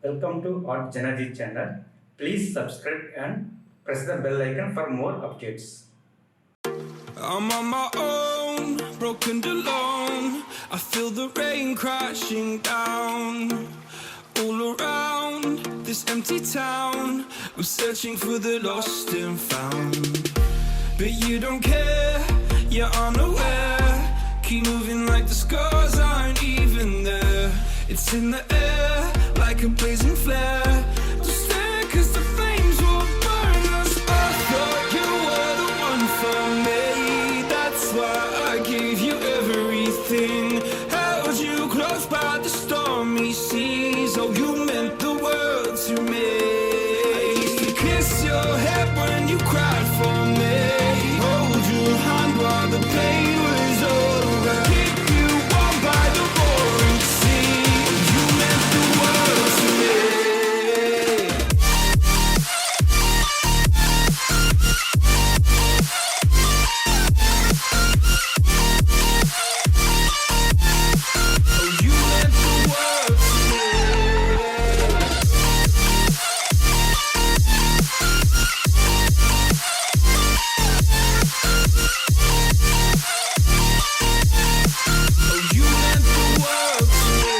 Welcome to JanaG channel. Please subscribe and press the bell icon for more updates. I'm on my own, broken and alone. I feel the rain crashing down all around this empty town. I'm searching for the lost and found, but you don't care, you're unaware. Keep moving like the scars aren't even there. It's in the air like a blazing flare. Just stare 'cause the flames will burn us. I thought you were the one for me. That's why I gave you everything. Held you close by the stormy seas. Oh, you meant the world to me. I used to kiss your head when you cried for me. Hold your hand while the pain was over. Keep you warm by the roaring sea. You meant the world to me. Oh, you meant the world to me. Oh, you meant the world to me.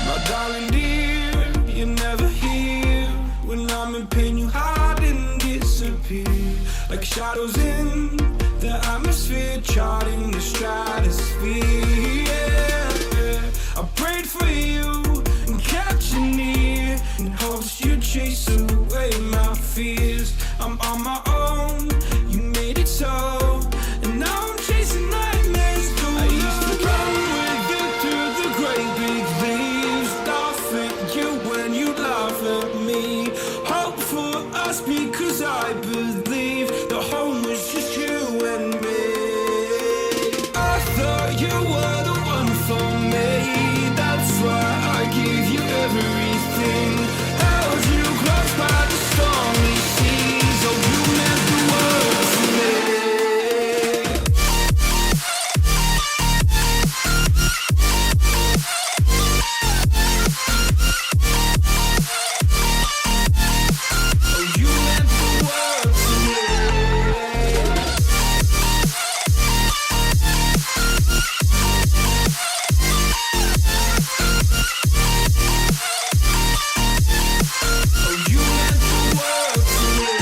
My darling dear, you're never here. When I'm in pain, you hide and disappear. Like shadows in the atmosphere, charting the stratosphere. Yeah. I prayed for you and kept you near, in hopes you'd chase away my fears. I'm on my own, you made it so, and now I'm chasing nightmares through. I used to run with you through the great big leaves, laugh at you when you laugh at me. Hope for us because I believe the home was just you and me. I thought you were the one for me. That's why I gave you everything. Held you close by the stormy seas. Oh, you meant the world to me. Oh, you meant the world to me. Oh, you meant the world to me.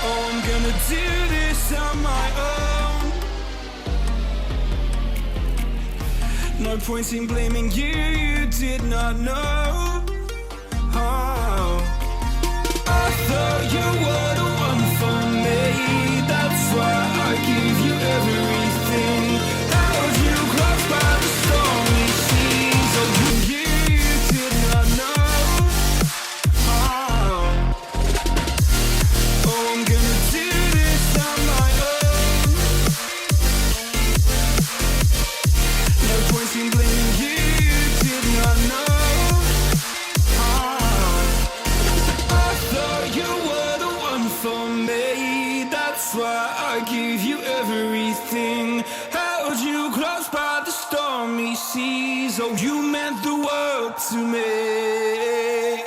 Oh, I'm gonna do this on my own. No point in blaming you, you did not know. Oh, I thought you were the one for me. That's why I gave you everything. Held you close by the stormy seas. Oh, you did not know. Oh, I'm gonna do this on my own. No point in blaming you, you did not know. I thought you were the one for me. That's why I gave you everything. Held you close by the stormy seas. Oh, you meant the world to me.